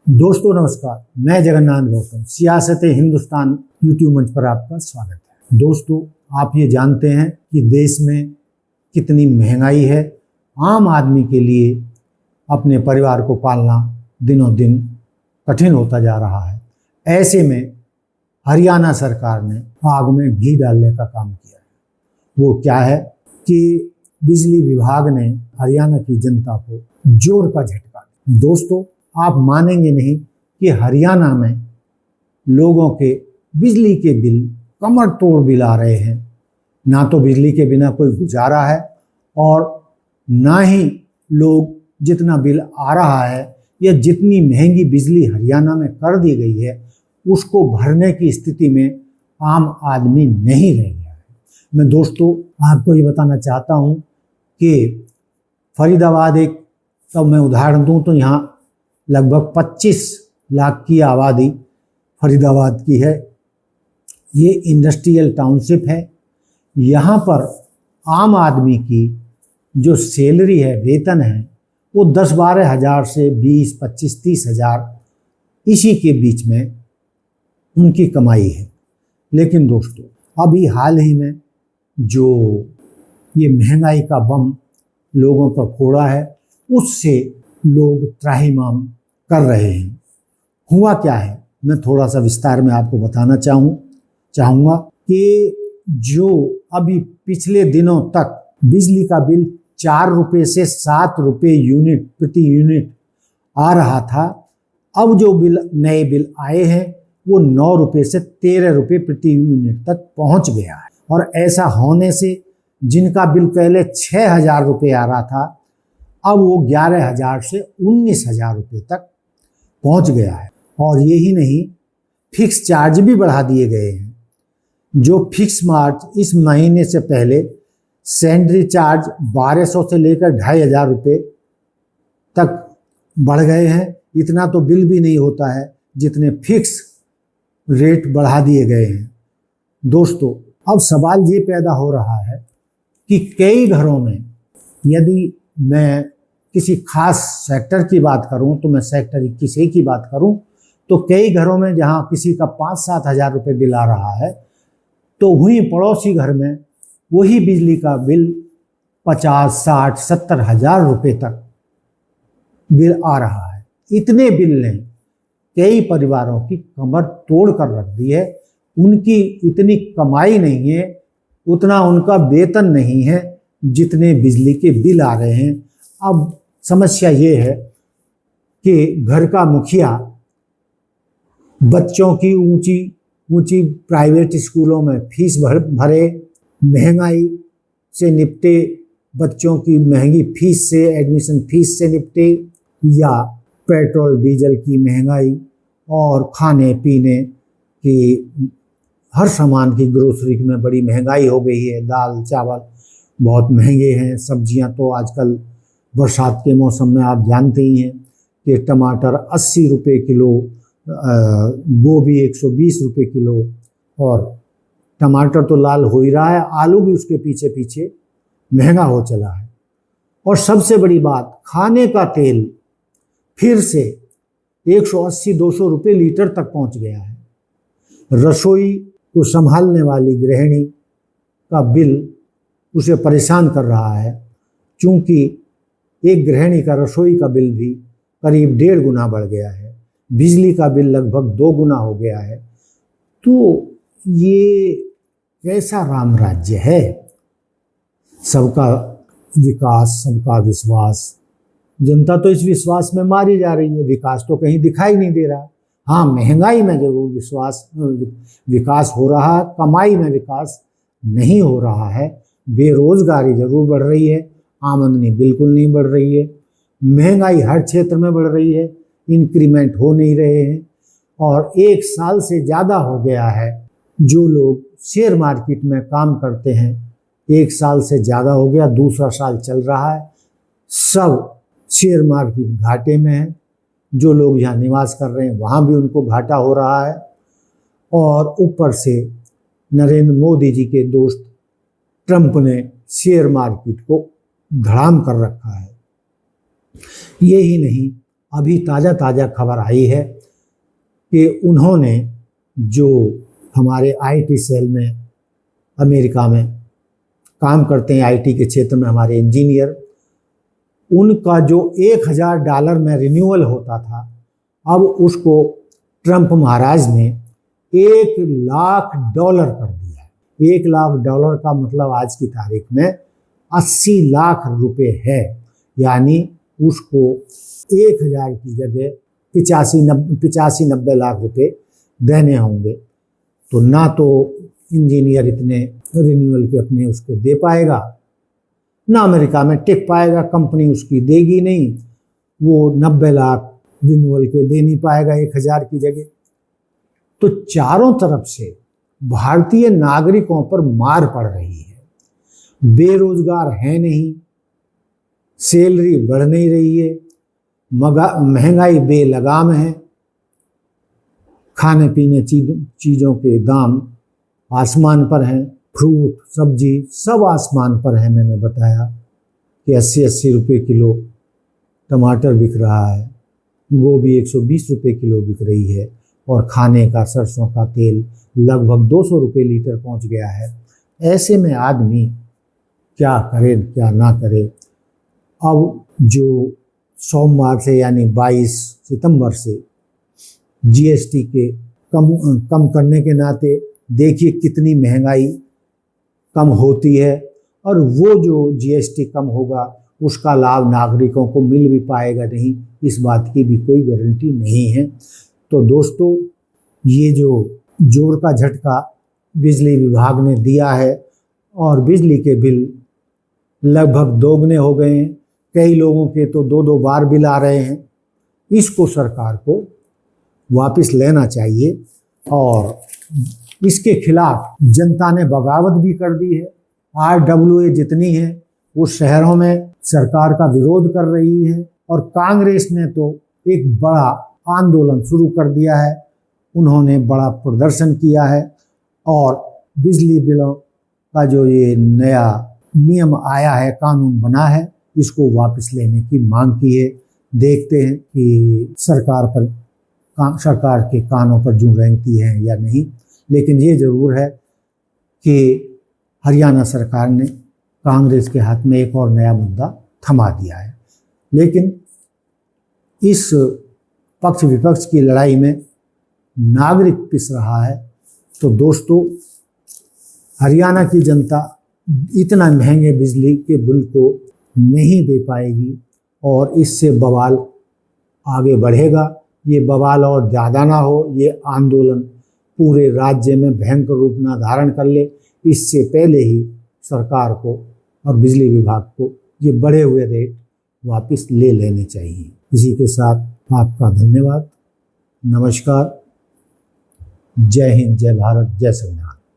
दोस्तों नमस्कार, मैं जगन्नाथ गौतम सियासत हिंदुस्तान यूट्यूब मंच पर आपका स्वागत है। दोस्तों, आप ये जानते हैं कि देश में कितनी महंगाई है। आम आदमी के लिए अपने परिवार को पालना दिनों दिन कठिन होता जा रहा है। ऐसे में हरियाणा सरकार ने आग में घी डालने का काम किया है। वो क्या है कि बिजली विभाग ने हरियाणा की जनता को जोर का झटका दिया। दोस्तों, आप मानेंगे नहीं कि हरियाणा में लोगों के बिजली के बिल कमर तोड़ बिल आ रहे हैं। ना तो बिजली के बिना कोई गुजारा है और ना ही लोग जितना बिल आ रहा है या जितनी महंगी बिजली हरियाणा में कर दी गई है उसको भरने की स्थिति में आम आदमी नहीं रह गया है। मैं दोस्तों आपको ये बताना चाहता हूँ कि फरीदाबाद एक, तो मैं उदाहरण दूँ तो यहाँ लगभग 25 लाख की आबादी फरीदाबाद की है। ये इंडस्ट्रियल टाउनशिप है। यहाँ पर आम आदमी की जो सैलरी है, वेतन है, वो 10-12 हज़ार से 20-25-30 हज़ार इसी के बीच में उनकी कमाई है। लेकिन दोस्तों, अभी हाल ही में जो ये महंगाई का बम लोगों पर फोड़ा है उससे लोग त्राहिमाम कर रहे हैं। हुआ क्या है, मैं थोड़ा सा विस्तार में आपको बताना चाहूँगा कि जो अभी पिछले दिनों तक बिजली का बिल 4 रुपये से 7 रुपये यूनिट प्रति यूनिट आ रहा था, अब जो नए बिल आए हैं वो 9 रुपये से 13 रुपये प्रति यूनिट तक पहुंच गया है। और ऐसा होने से जिनका बिल पहले 6,000 रुपये आ रहा था, अब वो 11,000 से 19,000 रुपये तक पहुंच गया है। और यही नहीं, फिक्स चार्ज भी बढ़ा दिए गए हैं। जो फिक्स मार्च इस महीने से पहले सैलरी चार्ज 1200 से लेकर 2,500 रुपये तक बढ़ गए हैं। इतना तो बिल भी नहीं होता है जितने फिक्स रेट बढ़ा दिए गए हैं। दोस्तों, अब सवाल ये पैदा हो रहा है कि कई घरों में, यदि मैं किसी खास सेक्टर की बात करूं तो मैं सेक्टर 21A की बात करूं तो कई घरों में जहां किसी का 5-7 हज़ार रुपये बिल आ रहा है, तो वहीं पड़ोसी घर में वही बिजली का बिल 50-60-70 हज़ार रुपये तक बिल आ रहा है। इतने बिल ने कई परिवारों की कमर तोड़ कर रख दी है। उनकी इतनी कमाई नहीं है, उतना उनका वेतन नहीं है जितने बिजली के बिल आ रहे हैं। अब समस्या ये है कि घर का मुखिया बच्चों की ऊंची प्राइवेट स्कूलों में फीस भरे, महंगाई से निपटे, बच्चों की महंगी फीस से, एडमिशन फीस से निपटे, या पेट्रोल डीजल की महंगाई और खाने पीने की हर सामान की ग्रोसरी में बड़ी महंगाई हो गई है। दाल चावल बहुत महंगे हैं। सब्जियां तो आजकल बरसात के मौसम में आप जानते ही हैं कि टमाटर 80 रुपये किलो, गोभी 120 रुपये किलो, और टमाटर तो लाल हो ही रहा है, आलू भी उसके पीछे पीछे महंगा हो चला है। और सबसे बड़ी बात, खाने का तेल फिर से 180-200 रुपये लीटर तक पहुंच गया है। रसोई को संभालने वाली गृहिणी का बिल उसे परेशान कर रहा है, क्योंकि एक गृहिणी का रसोई का बिल भी करीब 1.5 गुना बढ़ गया है। बिजली का बिल लगभग 2 गुना हो गया है। तो ये कैसा राम राज्य है? सबका विकास, सबका विश्वास। जनता तो इस विश्वास में मारी जा रही है। विकास तो कहीं दिखाई नहीं दे रहा। हाँ, महंगाई में जरूर विकास हो रहा है, कमाई में विकास नहीं हो रहा है। बेरोजगारी जरूर बढ़ रही है, आमदनी बिल्कुल नहीं बढ़ रही है। महंगाई हर क्षेत्र में बढ़ रही है, इंक्रीमेंट हो नहीं रहे हैं। और 1 साल से ज़्यादा हो गया है जो लोग शेयर मार्केट में काम करते हैं, 1 साल से ज़्यादा हो गया, दूसरा साल चल रहा है, सब शेयर मार्केट घाटे में है। जो लोग यहाँ निवास कर रहे हैं वहाँ भी उनको घाटा हो रहा है। और ऊपर से नरेंद्र मोदी जी के दोस्त ट्रंप ने शेयर मार्केट को धड़ाम कर रखा है। ये ही नहीं, अभी ताज़ा खबर आई है कि उन्होंने जो हमारे आईटी सेल में अमेरिका में काम करते हैं, आईटी के क्षेत्र में हमारे इंजीनियर, उनका जो $1000 में रिन्यूअल होता था, अब उसको ट्रंप महाराज ने $1,00,000 कर दिया है। $1,00,000 का मतलब आज की तारीख में 80 लाख रुपए है। यानी उसको 1000 की जगह 85-90 लाख रुपए देने होंगे। तो ना तो इंजीनियर इतने रिन्यूअल के अपने उसको दे पाएगा, ना अमेरिका में टिक पाएगा, कंपनी उसकी देगी नहीं, वो 90 लाख रिन्यूअल के दे नहीं पाएगा 1000 की जगह। तो चारों तरफ से भारतीय नागरिकों पर मार पड़ रही है। बेरोजगार है नहीं, सैलरी बढ़ नहीं रही है, महंगाई बेलगाम है, खाने पीने चीज़ों के दाम आसमान पर हैं, फ्रूट सब्जी सब आसमान पर है। मैंने बताया कि 80-80 रुपये किलो टमाटर बिक रहा है, गोभी 120 रुपये किलो बिक रही है, और खाने का सरसों का तेल लगभग 200 रुपये लीटर पहुंच गया है। ऐसे में आदमी क्या करे क्या ना करे। अब जो सोमवार से यानी 22 सितंबर से जीएसटी के कम करने के नाते देखिए कितनी महंगाई कम होती है, और वो जो जीएसटी कम होगा उसका लाभ नागरिकों को मिल भी पाएगा नहीं, इस बात की भी कोई गारंटी नहीं है। तो दोस्तों, ये जो जोर का झटका बिजली विभाग ने दिया है और बिजली के बिल लगभग दोगुने हो गए हैं, कई लोगों के तो 2-2 बार बिल आ रहे हैं, इसको सरकार को वापस लेना चाहिए। और इसके खिलाफ जनता ने बगावत भी कर दी है। RWA जितनी है वो शहरों में सरकार का विरोध कर रही है, और कांग्रेस ने तो एक बड़ा आंदोलन शुरू कर दिया है। उन्होंने बड़ा प्रदर्शन किया है और बिजली बिलों का जो ये नया नियम आया है, कानून बना है, इसको वापस लेने की मांग की है। देखते हैं कि सरकार के कानों पर जूं रेंगती है या नहीं। लेकिन ये ज़रूर है कि हरियाणा सरकार ने कांग्रेस के हाथ में एक और नया मुद्दा थमा दिया है। लेकिन इस पक्ष विपक्ष की लड़ाई में नागरिक पिस रहा है। तो दोस्तों, हरियाणा की जनता इतना महंगे बिजली के बिल को नहीं दे पाएगी, और इससे बवाल आगे बढ़ेगा। ये बवाल और ज़्यादा ना हो, ये आंदोलन पूरे राज्य में भयंकर रूप ना धारण कर ले, इससे पहले ही सरकार को और बिजली विभाग को ये बढ़े हुए रेट वापस ले लेने चाहिए। इसी के साथ आपका धन्यवाद, नमस्कार, जय हिंद, जय भारत, जय संविधान।